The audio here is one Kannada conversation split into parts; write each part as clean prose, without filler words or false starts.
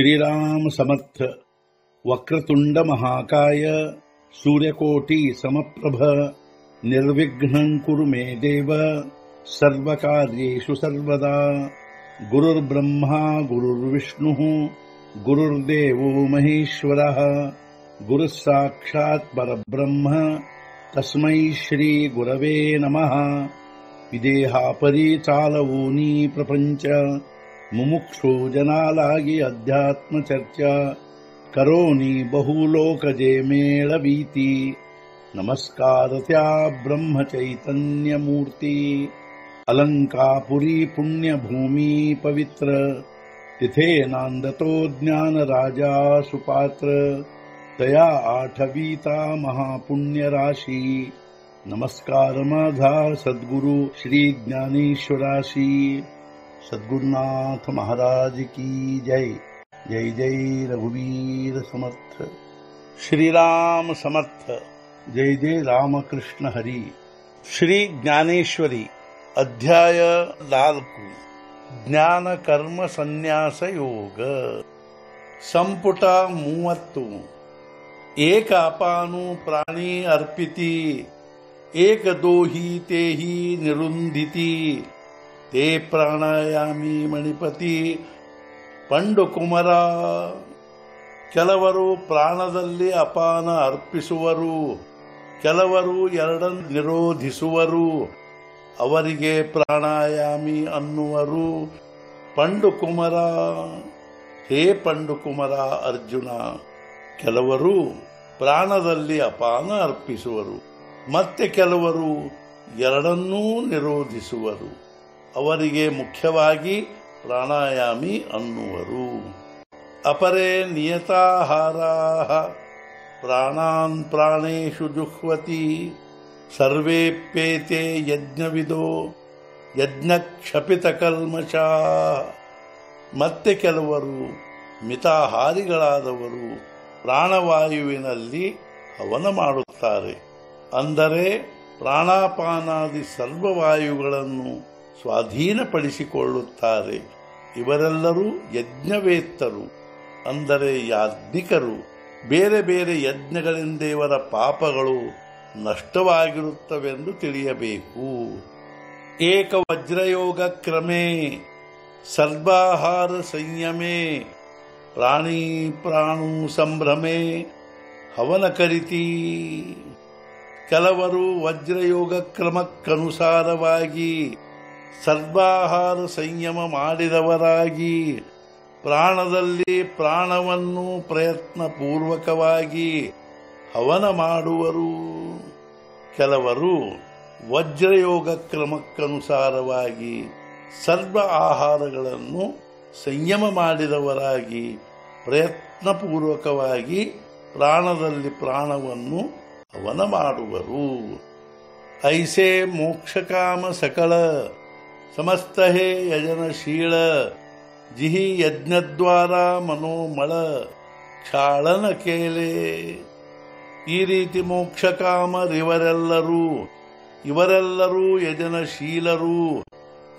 श्रीराम समर्थ। वक्रतुंड महाकाय सूर्यकोटि समप्रभ निर्विघ्नं कुरु मे देव सर्वकार्येषु सर्वदा। गुरुर्ब्रह्मा गुरुर्विष्णुः गुरुर्देवो महेश्वरः गुरुः साक्षात् परब्रह्म तस्मै श्री गुरवे नमः। विदेहापरि चालवूनी प्रपंच मुमुक्षु जनालागी अध्यात्म चर्चा करोनी बहुलोकजे मेळवीती। नमस्कार त्या ब्रह्म चैतन्य मूर्ती। अलंकापुरी पुण्यभूमी पवित्र तिथे नांदतो ज्ञान राजा सुपात्र। तया आठवीता महापुण्य राशी नमस्कार माझा सद्गुरु श्री ज्ञानेश्वराशी। सद्गुरुनाथ महाराज की जय। जय जय रघुवीर समर्थ। श्रीराम समर्थ। जय जय रामकृष्ण हरी। श्री ज्ञानेश्वरी अध्याय 4 ಜ್ಞಾನ ಕರ್ಮ ಸನ್ಯಾಸ ಯೋಗ ಸಂಪುಟ 30 ಏಕ ಅಪಾನು ಪ್ರಾಣಿ ಅರ್ಪಿತಿ ಏಕ ದೋಹಿ ತೇಹಿ ನಿರುಂಧಿತಿ ತೇ ಪ್ರಾಣಾಯಾಮಿ ಮಣಿಪತಿ ಪಂಡು ಕುಮರ. ಕೆಲವರು ಪ್ರಾಣದಲ್ಲಿ ಅಪಾನ ಅರ್ಪಿಸುವರು, ಕೆಲವರು ಎರಡನ್ನು ನಿರೋಧಿಸುವರು, ಅವರಿಗೆ ಪ್ರಾಣಾಯಾಮಿ ಅನ್ನುವರು. ಪಂಡುಕುಮರ, ಹೇ ಪಂಡುಕುಮರ ಅರ್ಜುನ, ಕೆಲವರು ಪ್ರಾಣದಲ್ಲಿ ಅಪಾನ ಅರ್ಪಿಸುವರು, ಮತ್ತೆ ಕೆಲವರು ಎರಡನ್ನೂ ನಿರೋಧಿಸುವರು, ಅವರಿಗೆ ಮುಖ್ಯವಾಗಿ ಪ್ರಾಣಾಯಾಮಿ ಅನ್ನುವರು. ಅಪರೇ ನಿಯತಾಹಾರಾಃ ಪ್ರಾಣಾನ್ ಪ್ರಾಣೇಷು ಜುಹ್ವತಿ ಸರ್ವೇಪ್ಯೇತೆ ಯಜ್ಞವಿದೋ ಯಜ್ಞಕ್ಷಪಿತಕಲ್ಮಷಾಃ. ಮತ್ತೆ ಕೆಲವರು ಮಿತಾಹಾರಿಗಳಾದವರು ಪ್ರಾಣವಾಯುವಿನಲ್ಲಿ ಹವನ ಮಾಡುತ್ತಾರೆ, ಅಂದರೆ ಪ್ರಾಣಾಪಾನಾದಿ ಸರ್ವವಾಯುಗಳನ್ನು ಸ್ವಾಧೀನಪಡಿಸಿಕೊಳ್ಳುತ್ತಾರೆ. ಇವರೆಲ್ಲರೂ ಯಜ್ಞವೇತ್ತರು, ಅಂದರೆ ಯಾಜ್ಞಿಕರು. ಬೇರೆ ಬೇರೆ ಯಜ್ಞಗಳಿಂದ ಇವರ ಪಾಪಗಳು ನಷ್ಟವಾಗಿರುತ್ತವೆಂದು ತಿಳಿಯಬೇಕು. ಏಕ ವಜ್ರಯೋಗ ಕ್ರಮೇ ಸರ್ವಾಹಾರ ಸಂಯಮೇ ಪ್ರಾಣಿ ಪ್ರಾಣು ಸಂಭ್ರಮೇ ಹವನ ಕರಿತಿ. ಕೆಲವರು ವಜ್ರಯೋಗ ಕ್ರಮಕ್ಕನುಸಾರವಾಗಿ ಸರ್ವಾಹಾರ ಸಂಯಮ ಮಾಡಿದವರಾಗಿ ಪ್ರಾಣದಲ್ಲಿ ಪ್ರಾಣವನ್ನು ಪ್ರಯತ್ನಪೂರ್ವಕವಾಗಿ ಹವನ ಮಾಡುವರು. ಕೆಲವರು ವಜ್ರಯೋಗ ಕ್ರಮಕ್ಕನುಸಾರವಾಗಿ ಸರ್ವ ಆಹಾರಗಳನ್ನು ಸಂಯಮ ಮಾಡಿದವರಾಗಿ ಪ್ರಯತ್ನಪೂರ್ವಕವಾಗಿ ಪ್ರಾಣದಲ್ಲಿ ಪ್ರಾಣವನ್ನು ಹವನ ಮಾಡುವರು. ಐಸೆ ಮೋಕ್ಷಕಾಮ ಸಕಲ ಸಮಸ್ತಹೇ ಯಜನಶೀಲ ಜಿಹಿ ಯಜ್ಞದ್ವಾರ ಮನೋಮಳ ಕ್ಷಾಳನ ಕೇಲೆ. ಈ ರೀತಿ ಇವರೆಲ್ಲರೂ ಯಜನಶೀಲರು.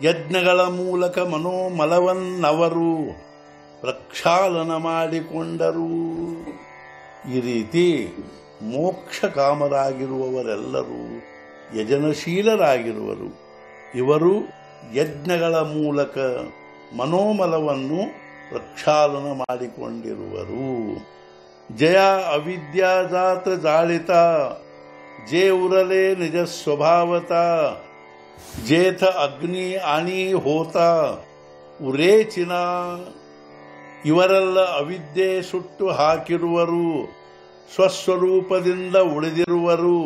ಯಜ್ಞಗಳ ಮೂಲಕ ಮನೋಮಲವನ್ನವರು ಪ್ರಕ್ಷಾಳನ ಮಾಡಿಕೊಂಡರು. ಈ ರೀತಿ ಮೋಕ್ಷಕಾಮರಾಗಿರುವವರೆಲ್ಲರೂ ಯಜನಶೀಲರಾಗಿರುವರು. ಇವರು ಯಜ್ಞಗಳ ಮೂಲಕ ಮನೋಮಲವನ್ನು ಪ್ರಕ್ಷಾಳನ ಮಾಡಿಕೊಂಡಿರುವರು. ಜಯ ಅವಿದ್ಯಾಜಾತ ಜಾಳಿತ ಜೇ ಉರಲೆ ನಿಜ ಸ್ವಭಾವತ ಜೇಥ ಅಗ್ನಿ ಆಣಿ ಹೋತ ಉರೇಚಿನ. ಇವರೆಲ್ಲ ಅವಿದ್ಯೆ ಸುಟ್ಟು ಹಾಕಿರುವರು, ಸ್ವಸ್ವರೂಪದಿಂದ ಉಳಿದಿರುವರು.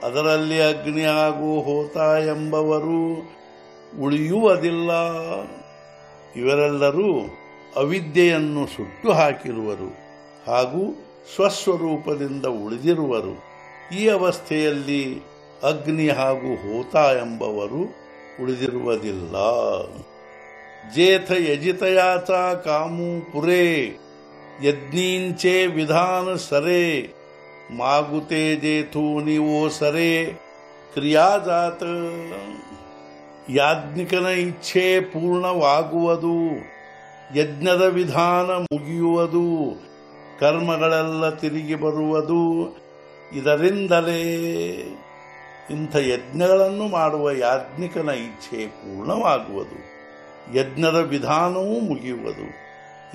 ಅದರಲ್ಲಿ ಅಗ್ನಿ ಹಾಗೂ ಹೋತ ಎಂಬವರು ಉಳಿಯುವುದಿಲ್ಲ. ಇವರೆಲ್ಲರೂ ಅವಿದ್ಯೆಯನ್ನು ಸುಟ್ಟು ಹಾಕಿರುವರು ಹಾಗೂ ಸ್ವಸ್ವರೂಪದಿಂದ ಉಳಿದಿರುವರು. ಈ ಅವಸ್ಥೆಯಲ್ಲಿ ಅಗ್ನಿ ಹಾಗೂ ಹೋತ ಎಂಬವರು ಉಳಿದಿರುವುದಿಲ್ಲ. ಜೇಥ ಯಜಿತಯಾಚ ಕಾಮು ಪುರೇ ಯಜ್ಞೀಂಚೆ ವಿಧಾನ ಸರೆ ಮಾಗುತೆ ಜೇಥು ನೀವೋ ಸರೆ ಕ್ರಿಯಾಜಾತ. ಯಾಜ್ಞಿಕನ ಇಚ್ಛೆ ಪೂರ್ಣವಾಗುವುದು, ಯಜ್ಞದ ವಿಧಾನ ಮುಗಿಯುವುದು, ಕರ್ಮಗಳೆಲ್ಲ ತಿರುಗಿ ಬರುವುದು ಇದರಿಂದಲೇ. ಇಂಥ ಯಜ್ಞಗಳನ್ನು ಮಾಡುವ ಯಾಜ್ಞಿಕನ ಇಚ್ಛೆ ಪೂರ್ಣವಾಗುವುದು, ಯಜ್ಞದ ವಿಧಾನವೂ ಮುಗಿಯುವುದು.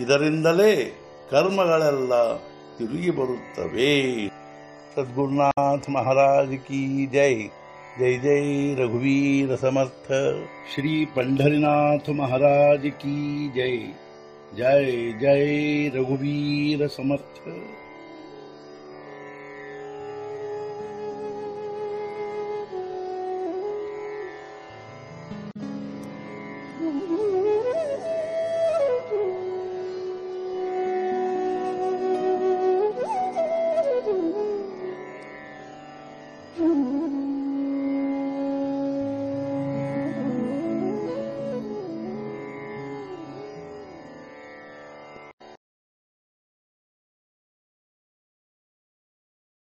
ಇದರಿಂದಲೇ ಕರ್ಮಗಳೆಲ್ಲ ತಿರುಗಿ ಬರುತ್ತವೆ. सद्गुरुनाथ महाराज की जय. जय जय रघुवीर समर्थ. श्री पंढरीनाथ महाराज की जय. जय जय रघुवीर समर्थ.